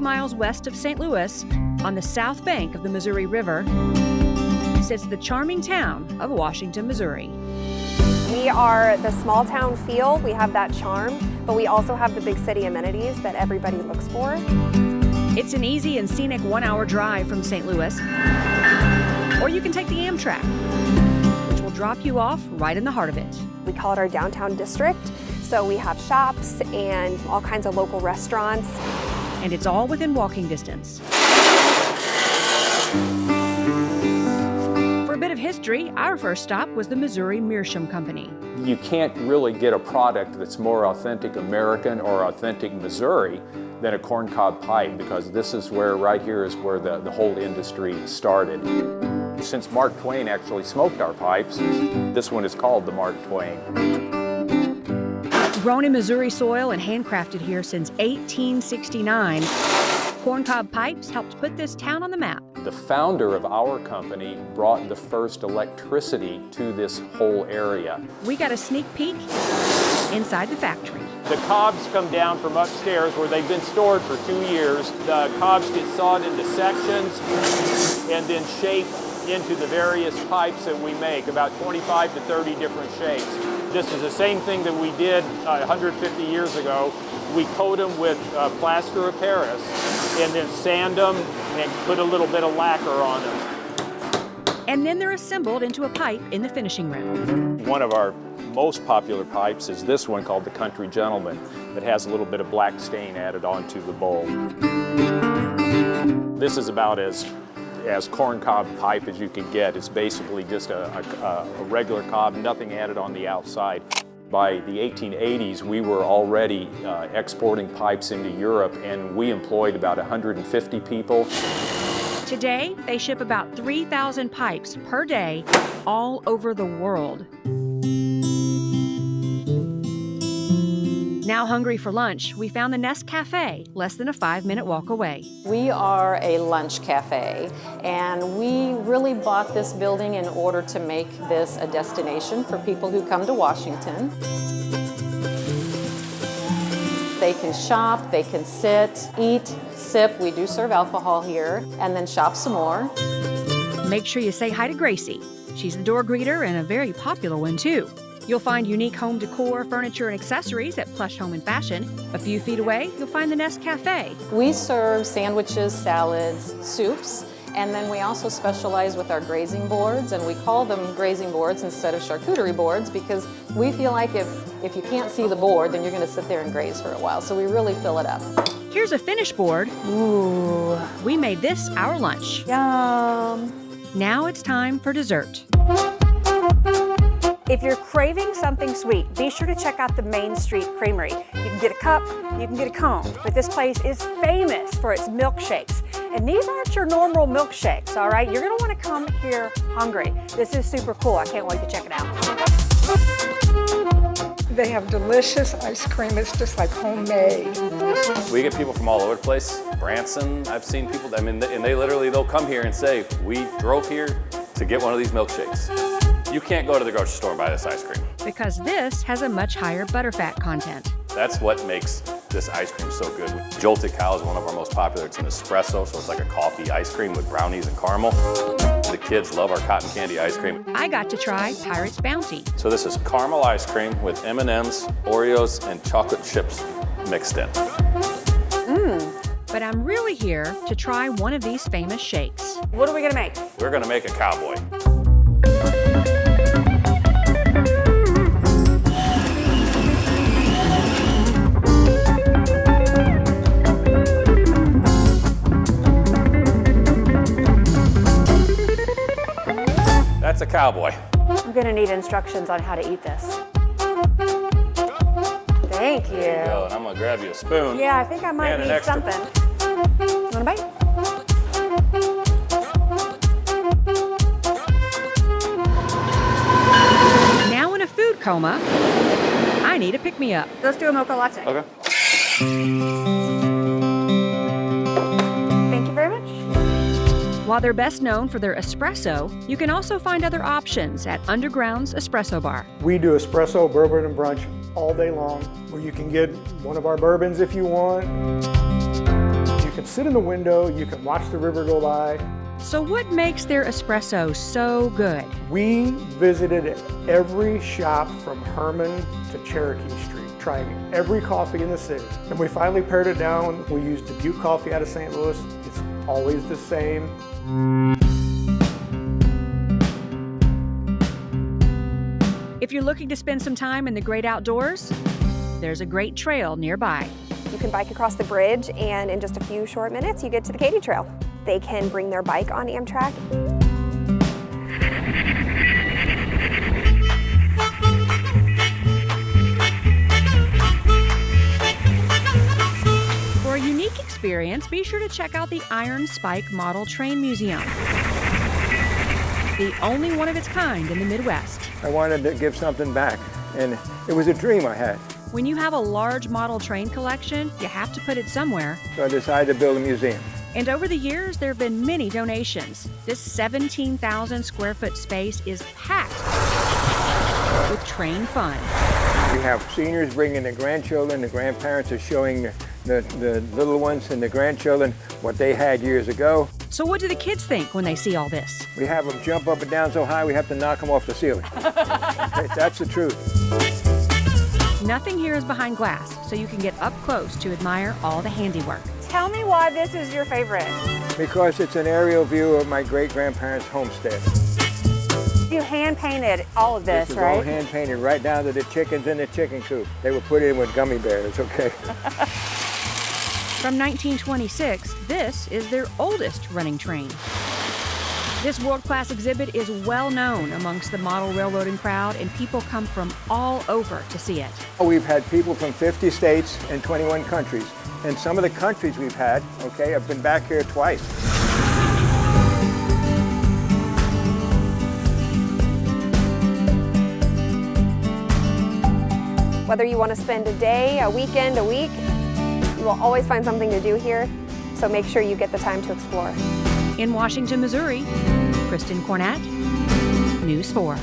miles west of St. Louis, on the south bank of the Missouri River, sits the charming town of Washington, Missouri. We are the small town feel, we have that charm, but we also have the big city amenities that everybody looks for. It's an easy and scenic 1-hour drive from St. Louis, or you can take the Amtrak, which will drop you off right in the heart of it. We call it our downtown district, so we have shops and all kinds of local restaurants. And it's all within walking distance. For a bit of history, our first stop was the Missouri Meerschaum Company. You can't really get a product that's more authentic American or authentic Missouri than a corncob pipe, because this is where, right here is where the whole industry started. Since Mark Twain actually smoked our pipes, this one is called the Mark Twain. Grown in Missouri soil and handcrafted here since 1869, corncob pipes helped put this town on the map. The founder of our company brought the first electricity to this whole area. We got a sneak peek inside the factory. The cobs come down from upstairs where they've been stored for 2 years. The cobs get sawed into sections and then shaped into the various pipes that we make, about 25 to 30 different shapes. This is the same thing that we did 150 years ago. We coat them with plaster of Paris and then sand them and put a little bit of lacquer on them. And then they're assembled into a pipe in the finishing room. One of our most popular pipes is this one called the Country Gentleman, that has a little bit of black stain added onto the bowl. This is about as corncob pipe as you can get. It's basically just a regular cob, nothing added on the outside. By the 1880s, we were already exporting pipes into Europe, and we employed about 150 people. Today, they ship about 3,000 pipes per day all over the world. Now hungry for lunch, we found the Nest Cafe, less than a 5-minute walk away. We are a lunch cafe, and we really bought this building in order to make this a destination for people who come to Washington. They can shop, they can sit, eat, sip. We do serve alcohol here, and then shop some more. Make sure you say hi to Gracie. She's the door greeter and a very popular one too. You'll find unique home decor, furniture, and accessories at Plush Home and Fashion. A few feet away, you'll find the Nest Cafe. We serve sandwiches, salads, soups, and then we also specialize with our grazing boards, and we call them grazing boards instead of charcuterie boards because we feel like if you can't see the board, then you're going to sit there and graze for a while, so we really fill it up. Here's a finished board. Ooh. We made this our lunch. Yum. Now it's time for dessert. If you're craving something sweet, be sure to check out the Main Street Creamery. You can get a cup, you can get a cone, but this place is famous for its milkshakes. And these aren't your normal milkshakes, all right? You're gonna wanna come here hungry. This is super cool, I can't wait to check it out. They have delicious ice cream, it's just like homemade. We get people from all over the place. Branson, I've seen people, and they'll come here and say, we drove here to get one of these milkshakes. You can't go to the grocery store and buy this ice cream. Because this has a much higher butterfat content. That's what makes this ice cream so good. Jolted Cow is one of our most popular. It's an espresso, so it's like a coffee ice cream with brownies and caramel. The kids love our cotton candy ice cream. I got to try Pirate's Bounty. So this is caramel ice cream with M&Ms, Oreos, and chocolate chips mixed in. But I'm really here to try one of these famous shakes. What are we gonna make? We're gonna make a cowboy. That's a cowboy. I'm gonna need instructions on how to eat this. Thank you. There you go, and I'm gonna grab you a spoon. Yeah, I think I might need something. Want a bite? Now in a food coma, I need a pick-me-up. Let's do a mocha latte. Okay. Thank you very much. While they're best known for their espresso, you can also find other options at Underground's Espresso Bar. We do espresso, bourbon, and brunch all day long, where you can get one of our bourbons if you want. You can sit in the window, you can watch the river go by. So what makes their espresso so good? We visited every shop from Herman to Cherokee Street, trying every coffee in the city. And we finally pared it down. We used Dubuque coffee out of St. Louis. It's always the same. If you're looking to spend some time in the great outdoors, there's a great trail nearby. You can bike across the bridge, and in just a few short minutes, you get to the Katy Trail. They can bring their bike on Amtrak. For a unique experience, be sure to check out the Iron Spike Model Train Museum. The only one of its kind in the Midwest. I wanted to give something back, and it was a dream I had. When you have a large model train collection, you have to put it somewhere. So I decided to build a museum. And over the years, there have been many donations. This 17,000 square foot space is packed with train fun. We have seniors bringing their grandchildren, the grandparents are showing the little ones and the grandchildren what they had years ago. So what do the kids think when they see all this? We have them jump up and down so high we have to knock them off the ceiling. That's the truth. Nothing here is behind glass, so you can get up close to admire all the handiwork. Tell me why this is your favorite. Because it's an aerial view of my great-grandparents' homestead. You hand painted all of this, This is right? all hand painted right down to the chickens in the chicken coop. They were put in with gummy bears, okay? From 1926, this is their oldest running train. This world-class exhibit is well known amongst the model railroading crowd, and people come from all over to see it. We've had people from 50 states and 21 countries. And some of the countries we've had, okay, I've been back here twice. Whether you want to spend a day, a weekend, a week, you will always find something to do here. So make sure you get the time to explore. In Washington, Missouri, Kristen Cornett, News 4.